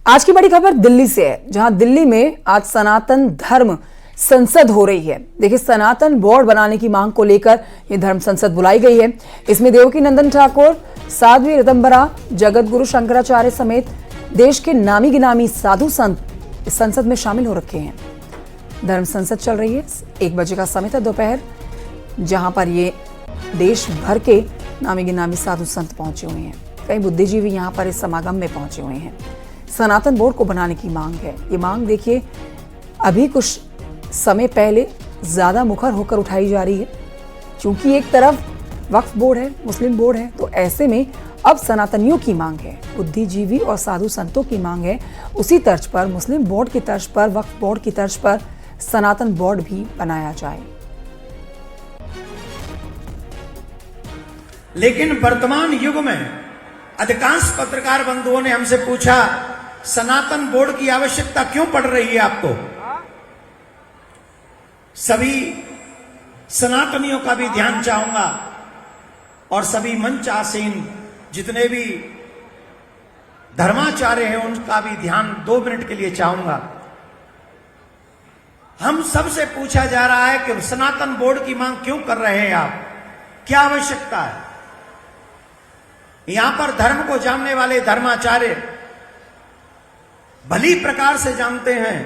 आज की बड़ी खबर दिल्ली से है, जहां दिल्ली में आज सनातन धर्म संसद हो रही है। देखिए, सनातन बोर्ड बनाने की मांग को लेकर यह धर्म संसद बुलाई गई है। इसमें देवकी नंदन ठाकुर, साध्वी ऋतंबरा, जगत गुरु शंकराचार्य समेत देश के नामी गिनामी साधु संत इस संसद में शामिल हो रखे हैं। धर्म संसद चल रही है। 1 बजे का समय था दोपहर, जहां पर ये देश भर के नामी गिनामी साधु संत पहुंचे हुए हैं। कई बुद्धिजीवी यहां पर इस समागम में पहुंचे हुए हैं। सनातन बोर्ड को बनाने की मांग है। ये मांग देखिए, अभी कुछ समय पहले ज्यादा मुखर होकर उठाई जा रही है, क्योंकि एक तरफ वक्फ बोर्ड है, मुस्लिम बोर्ड है, तो ऐसे में अब सनातनियों की मांग है, बुद्धिजीवी और साधु संतों की मांग है। उसी तर्ज पर मुस्लिम बोर्ड की तर्ज पर, वक्फ बोर्ड की तर्ज पर सनातन बोर्ड भी बनाया जाए। लेकिन वर्तमान युग में अधिकांश पत्रकार बंधुओं ने हमसे पूछा, सनातन बोर्ड की आवश्यकता क्यों पड़ रही है आपको? सभी सनातनियों का भी ध्यान चाहूंगा और सभी मंच आसीन जितने भी धर्माचार्य हैं उनका भी ध्यान 2 मिनट के लिए चाहूंगा। हम सबसे पूछा जा रहा है कि सनातन बोर्ड की मांग क्यों कर रहे हैं आप, क्या आवश्यकता है? यहां पर धर्म को जानने वाले धर्माचार्य भली प्रकार से जानते हैं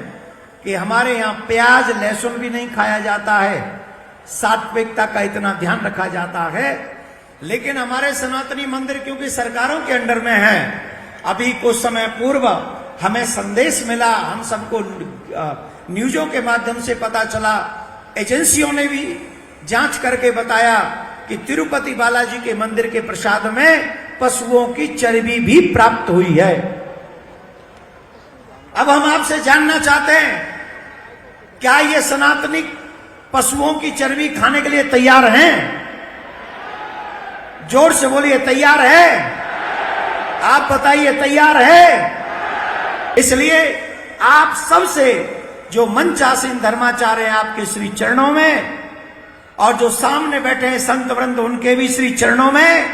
कि हमारे यहां प्याज लहसुन भी नहीं खाया जाता है, सात्विकता का इतना ध्यान रखा जाता है। लेकिन हमारे सनातनी मंदिर क्योंकि सरकारों के अंडर में है, अभी कुछ समय पूर्व हमें संदेश मिला, हम सबको न्यूजों के माध्यम से पता चला, एजेंसियों ने भी जांच करके बताया कि तिरुपति बालाजी के मंदिर के प्रसाद में पशुओं की चर्बी भी प्राप्त हुई है। अब हम आपसे जानना चाहते हैं, क्या ये सनातनी पशुओं की चर्बी खाने के लिए तैयार हैं? जोर से बोलिए, तैयार है? आप बताइए, तैयार है? इसलिए आप सबसे, जो मंच आसीन धर्माचार्य हैं, आपके श्री चरणों में, और जो सामने बैठे हैं संत वृंद, उनके भी श्री चरणों में,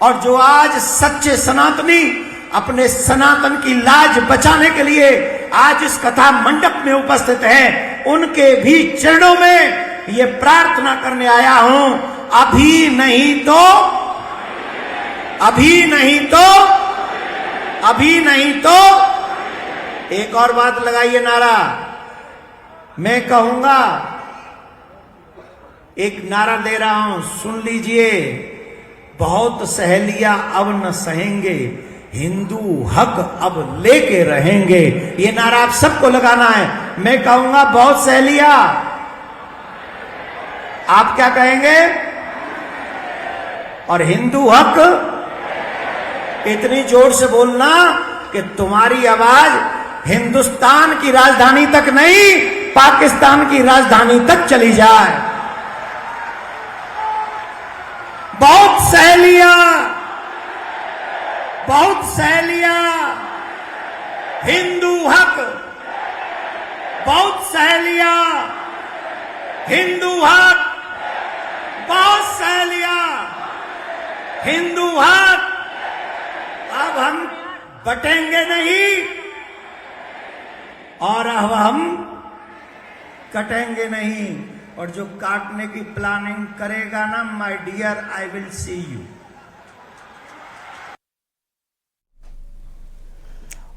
और जो आज सच्चे सनातनी अपने सनातन की लाज बचाने के लिए आज इस कथा मंडप में उपस्थित हैं, उनके भी चरणों में ये प्रार्थना करने आया हूं, अभी नहीं तो, अभी नहीं तो, अभी नहीं तो। एक और बात लगाइए नारा, मैं कहूंगा, एक नारा दे रहा हूं, सुन लीजिए, बहुत सहेलियां अब न सहेंगे, हिंदू हक अब लेके रहेंगे। ये नारा आप सबको लगाना है। मैं कहूंगा, बहुत सहेलियां, आप क्या कहेंगे? और हिंदू हक इतनी जोर से बोलना कि तुम्हारी आवाज हिंदुस्तान की राजधानी तक नहीं, पाकिस्तान की राजधानी तक चली जाए। बहुत सहेलियां, बहुत सहेलियां, हिंदू हक, बहुत सहेलियां, हिंदू हक, बहुत सहेलियां, हिंदू हक। अब हम बटेंगे नहीं और अब हम कटेंगे नहीं, और जो काटने की प्लानिंग करेगा ना, my dear, I will see you.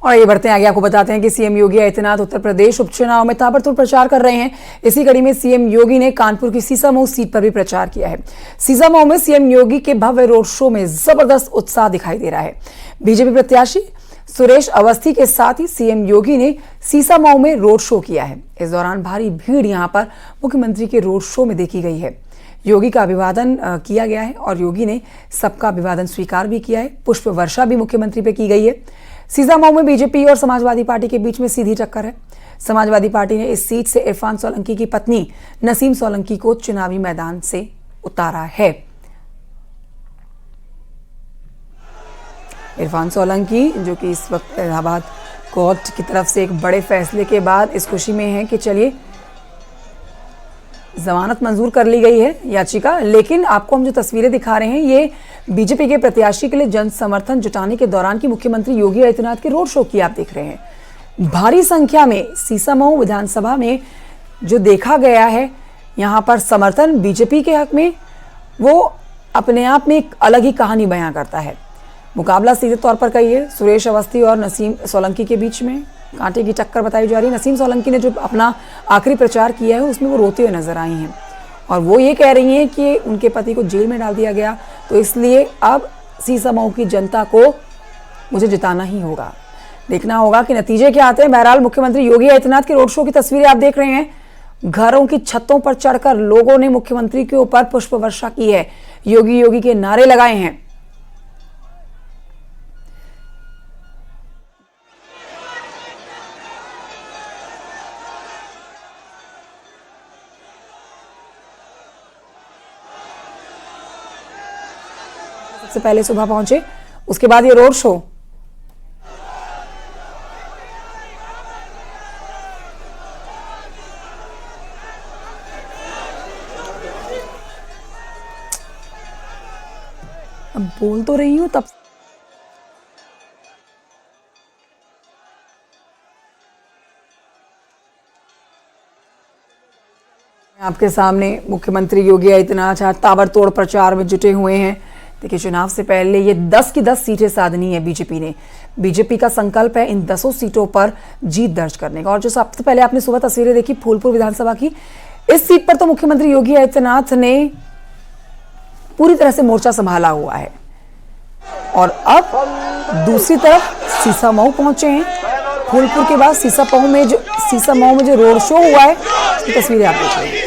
और ये बढ़ते हैं आगे, आपको बताते हैं कि सीएम योगी आदित्यनाथ उत्तर प्रदेश उपचुनाव में ताबड़तोड़ प्रचार कर रहे हैं। इसी कड़ी में सीएम योगी ने कानपुर की सीसामऊ सीट पर भी प्रचार किया है। सीसामऊ में सीएम योगी के भव्य रोड शो में जबरदस्त उत्साह दिखाई दे रहा है। बीजेपी प्रत्याशी सुरेश अवस्थी के साथ ही सीएम योगी ने सीसामऊ में रोड शो किया है। इस दौरान भारी भीड़ यहां पर मुख्यमंत्री के रोड शो में देखी गई है। योगी का अभिवादन किया गया है और योगी ने सबका अभिवादन स्वीकार भी किया है। पुष्प वर्षा भी मुख्यमंत्री पे की गई है। सीसामऊ में बीजेपी और समाजवादी पार्टी के बीच में सीधी टक्कर है। समाजवादी पार्टी ने इस सीट से इरफान सोलंकी की पत्नी नसीम सोलंकी को चुनावी मैदान से उतारा है। इरफान सोलंकी, जो कि इस वक्त इलाहाबाद कोर्ट की तरफ से एक बड़े फैसले के बाद इस खुशी में है कि चलिए जमानत मंजूर कर ली गई है याचिका, लेकिन आपको हम जो तस्वीरें दिखा रहे हैं ये बीजेपी के प्रत्याशी के लिए जन समर्थन जुटाने के दौरान की मुख्यमंत्री योगी आदित्यनाथ के रोड शो की आप देख रहे हैं। भारी संख्या में सीसामऊ विधानसभा में जो देखा गया है यहाँ पर समर्थन बीजेपी के हक में, वो अपने आप में एक अलग ही कहानी बयां करता है। मुकाबला सीधे तौर पर कहिए सुरेश अवस्थी और नसीम सोलंकी के बीच में कांटे की टक्कर बताई जा रही है। नसीम सोलंकी ने जो अपना आखिरी प्रचार किया है उसमें वो रोते हुए नजर आई हैं और वो ये कह रही हैं कि उनके पति को जेल में डाल दिया गया, तो इसलिए अब सीसामऊ की जनता को मुझे जिताना ही होगा। देखना होगा कि नतीजे क्या आते हैं। बहरहाल मुख्यमंत्री योगी आदित्यनाथ के रोड शो की तस्वीरें आप देख रहे हैं। घरों की छतों पर चढ़कर लोगों ने मुख्यमंत्री के ऊपर पुष्प वर्षा की है, योगी योगी के नारे लगाए हैं। सबसे पहले सुबह पहुंचे, उसके बाद ये रोड शो। अब बोल तो रही हूं तब आपके सामने मुख्यमंत्री योगी आदित्यनाथ आज ताबड़तोड़ प्रचार में जुटे हुए हैं। देखिए, चुनाव से पहले ये 10 की 10 सीटें साधनी है बीजेपी ने। बीजेपी का संकल्प है इन 10 सीटों पर जीत दर्ज करने का। और जो सबसे पहले आपने सुबह तस्वीरें देखी फूलपुर विधानसभा की, इस सीट पर तो मुख्यमंत्री योगी आदित्यनाथ ने पूरी तरह से मोर्चा संभाला हुआ है और अब दूसरी तरफ सीसामऊ पहुंचे हैं। फूलपुर के बाद सीसामऊ में जो रोड शो हुआ है उसकी तस्वीरें आप देख रहे हैं।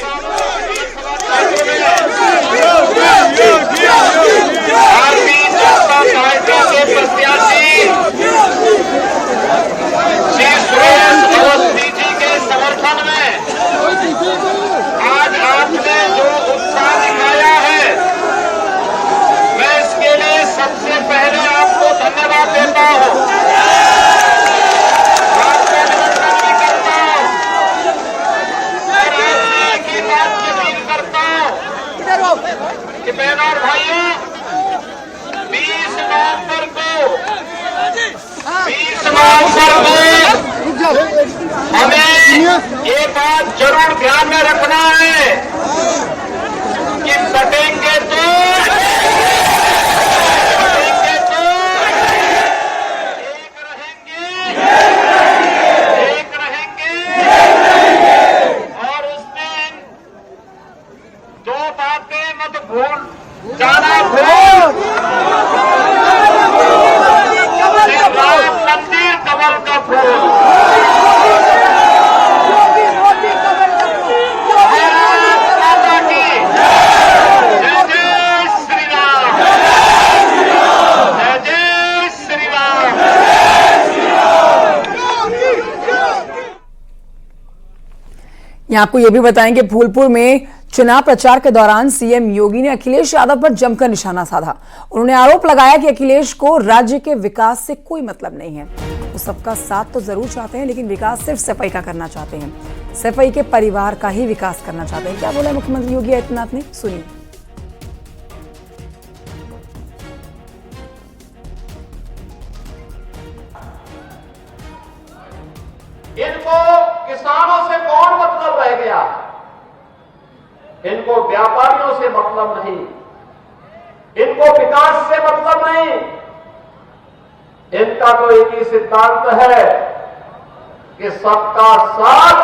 और भाइयों 20 नवंबर को हमें ये बात जरूर ध्यान में रखना है कि बटेंगे तो एक रहेंगे और उस दिन दो बातें मत भूल जाना। राम मंदिर कमल का फूल, माता की जय जय श्री राम, जय जय श्री राम। यहाँ आपको ये भी बताएंगे फूलपुर में चुनाव प्रचार के दौरान सीएम योगी ने अखिलेश यादव पर जमकर निशाना साधा। उन्होंने आरोप लगाया कि अखिलेश को राज्य के विकास से कोई मतलब नहीं है। वो सबका साथ तो जरूर चाहते हैं लेकिन विकास सिर्फ सफाई का करना चाहते हैं, सफाई के परिवार का ही विकास करना चाहते हैं। क्या बोला मुख्यमंत्री योगी आदित्यनाथ ने, सुनिए। इनको किसानों से कौन मतलब रह गया? इनको व्यापारियों से मतलब नहीं, इनको विकास से मतलब नहीं। इनका तो एक ही सिद्धांत है कि सबका साथ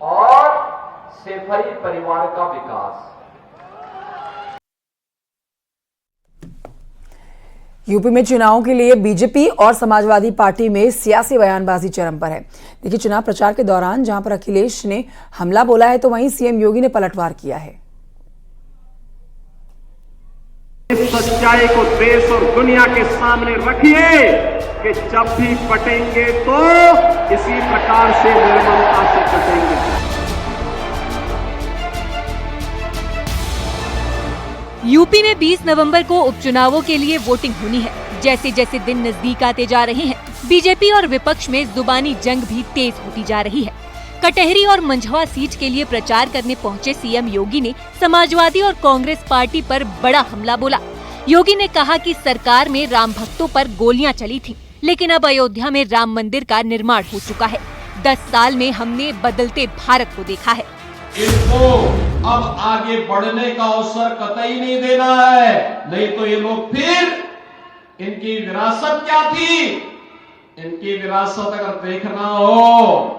और सफाई परिवार का विकास। यूपी में चुनाव के लिए बीजेपी और समाजवादी पार्टी में सियासी बयानबाजी चरम पर है। देखिए, चुनाव प्रचार के दौरान जहां पर अखिलेश ने हमला बोला है तो वहीं सीएम योगी ने पलटवार किया है। इस सच्चाई को देश और दुनिया के सामने रखिए कि जब भी पटेंगे तो इसी प्रकार से निर्ममता से पटेंगे। यूपी में 20 नवंबर को उपचुनावों के लिए वोटिंग होनी है। जैसे जैसे दिन नजदीक आते जा रहे हैं, बीजेपी और विपक्ष में जुबानी जंग भी तेज होती जा रही है। कटहरी और मंझवा सीट के लिए प्रचार करने पहुंचे सीएम योगी ने समाजवादी और कांग्रेस पार्टी पर बड़ा हमला बोला। योगी ने कहा कि सरकार में राम भक्तों पर गोलियां चली थीं, लेकिन अब अयोध्या में राम मंदिर का निर्माण हो चुका है। 10 साल में हमने बदलते भारत को देखा है। इनको अब आगे बढ़ने का अवसर कतई नहीं देना है, नहीं तो ये लोग फिर इनकी विरासत क्या थी, इनकी विरासत अगर देखना हो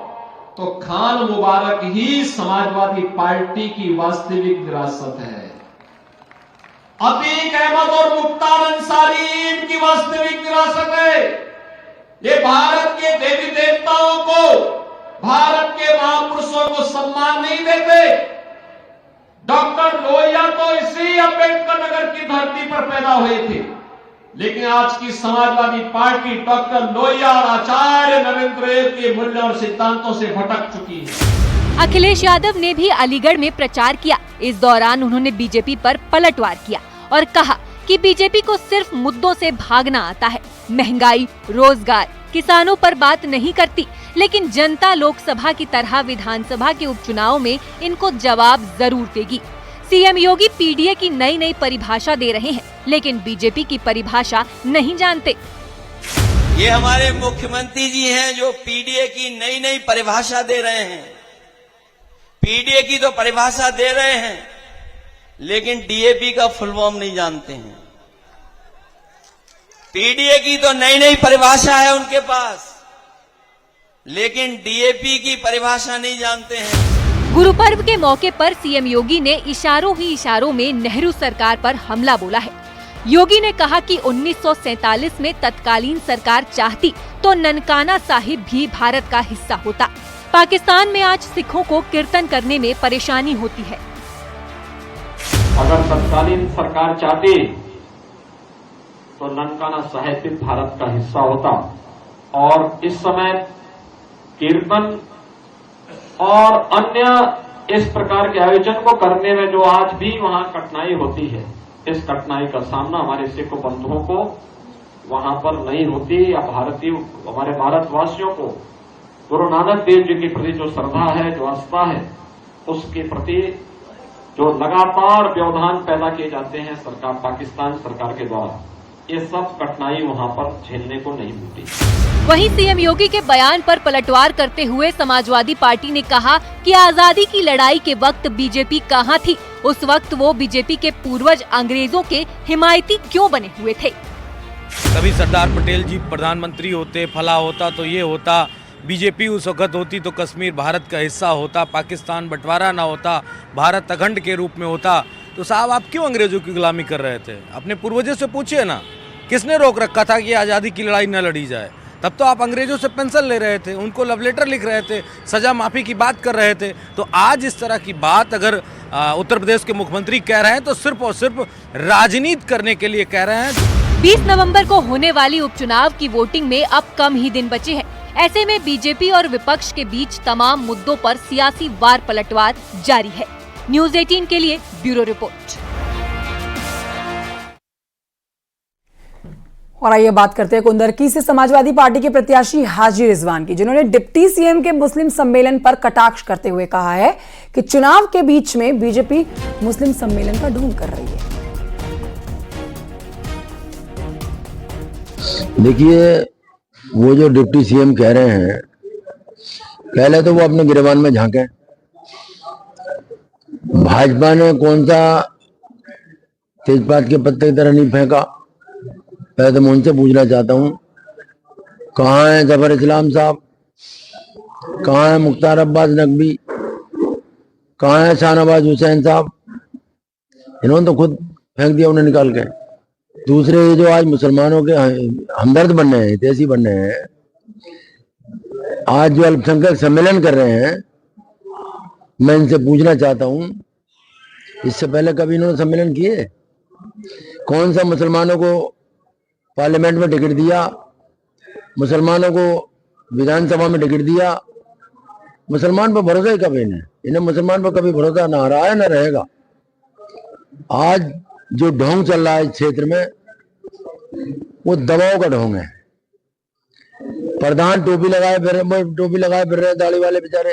तो खान मुबारक ही समाजवादी पार्टी की वास्तविक विरासत है। अतीक अहमद और मुख्तार अंसारी इनकी वास्तविक विरासत है। ये भारत के देवी देवताओं को, भारत के महापुरुषों को सम्मान नहीं देते। डॉक्टर लोहिया तो इसी अंबेडकर नगर की धरती पर पैदा हुए थे, लेकिन आज की समाजवादी पार्टी डॉक्टर लोहिया और आचार्य नरेंद्र देव के मूल्य और सिद्धांतों से भटक चुकी है। अखिलेश यादव ने भी अलीगढ़ में प्रचार किया। इस दौरान उन्होंने बीजेपी पर पलटवार किया और कहा कि बीजेपी को सिर्फ मुद्दों से भागना आता है। महंगाई, रोजगार, किसानों पर बात नहीं करती, लेकिन जनता लोकसभा की तरह विधानसभा के उपचुनाव में इनको जवाब जरूर देगी। सीएम योगी पीडीए की नई नई परिभाषा दे रहे हैं, लेकिन बीजेपी की परिभाषा नहीं जानते। ये हमारे मुख्यमंत्री जी हैं जो पीडीए की नई नई परिभाषा दे रहे हैं। पीडीए की तो परिभाषा दे रहे हैं, लेकिन डीएपी का फुल फॉर्म नहीं जानते हैं। पीडीए की तो नई नई परिभाषा है उनके पास, लेकिन डीएपी की परिभाषा नहीं जानते हैं। गुरु पर्व के मौके पर सीएम योगी ने इशारों ही इशारों में नेहरू सरकार पर हमला बोला है। योगी ने कहा कि 1947 में तत्कालीन सरकार चाहती तो ननकाना साहिब भी भारत का हिस्सा होता। पाकिस्तान में आज सिखों को कीर्तन करने में परेशानी होती है। अगर तत्कालीन सरकार चाहती तो ननकाना साहिब भी भारत का हिस्सा होता, और इस समय कीर्तन और अन्य इस प्रकार के आयोजन को करने में जो आज भी वहां कठिनाई होती है, इस कठिनाई का सामना हमारे सिख बंधुओं को वहां पर नहीं होती, या भारतीय हमारे भारतवासियों को गुरु नानक देव जी के प्रति जो श्रद्धा है, जो आस्था है, उसके प्रति जो लगातार व्यवधान पैदा किए जाते हैं सरकार, पाकिस्तान सरकार के द्वारा, ये सब कठिनाई वहां पर झेलने को नहीं मिलती। वहीं सीएम योगी के बयान पर पलटवार करते हुए समाजवादी पार्टी ने कहा कि आजादी की लड़ाई के वक्त बीजेपी कहां थी, उस वक्त वो बीजेपी के पूर्वज अंग्रेजों के हिमायती क्यों बने हुए थे। कभी सरदार पटेल जी प्रधानमंत्री होते, फला होता तो ये होता, बीजेपी उस वक्त होती तो कश्मीर भारत का हिस्सा होता, पाकिस्तान बंटवारा ना होता, भारत अखंड के रूप में होता। तो साहब आप क्यों अंग्रेजों की गुलामी कर रहे थे? अपने पूर्वजों से पूछिए ना, किसने रोक रखा था कि आज़ादी की लड़ाई न लड़ी जाए? तब तो आप अंग्रेजों से पेंशन ले रहे थे, उनको लव लेटर लिख रहे थे, सजा माफी की बात कर रहे थे। तो आज इस तरह की बात अगर उत्तर प्रदेश के मुख्यमंत्री कह रहे हैं तो सिर्फ और सिर्फ राजनीति करने के लिए कह रहे हैं। 20 नवंबर को होने वाली उपचुनाव की वोटिंग में अब कम ही दिन बचे हैं। ऐसे में बीजेपी और विपक्ष के बीच तमाम मुद्दों पर सियासी वार पलटवार जारी है। न्यूज़ 18 के लिए ब्यूरो रिपोर्ट। और आइए बात करते हैं कुंदरकी से समाजवादी पार्टी के प्रत्याशी हाजी रिजवान की, जिन्होंने डिप्टी सीएम के मुस्लिम सम्मेलन पर कटाक्ष करते हुए कहा है कि चुनाव के बीच में बीजेपी मुस्लिम सम्मेलन का ढोंग कर रही है। देखिए, वो जो डिप्टी सीएम कह रहे हैं, पहले तो वो अपने गिरबान में झांके। भाजपा ने कौन सा तेजपात के पत्ते की तरह नहीं फेंका? पहले तो मैं उनसे पूछना चाहता हूं, कहाँ है जफर इस्लाम साहब, कहाँ है मुख्तार अब्बास नकवी, कहाँ है शाहनवाज हुसैन साहब? इन्होंने तो खुद फेंक दिया उन्हें निकाल के। दूसरे जो आज मुसलमानों के हमदर्द बनने हैं, हितैषी बनने हैं, आज जो अल्पसंख्यक सम्मेलन कर रहे हैं, मैं इनसे पूछना चाहता हूं, इससे पहले कभी इन्होंने सम्मेलन किए? कौन सा मुसलमानों को पार्लियामेंट में टिकट दिया, मुसलमानों को विधानसभा में टिकट दिया? मुसलमान पर भरोसा ही कभी नहीं, इन्हें मुसलमान पर कभी भरोसा ना रहा है ना रहेगा। आज जो ढोंग चल रहा है इस क्षेत्र में, वो दबाव का ढोंग है। प्रधान टोपी लगाए फिर रहे, दाढ़ी वाले बेचारे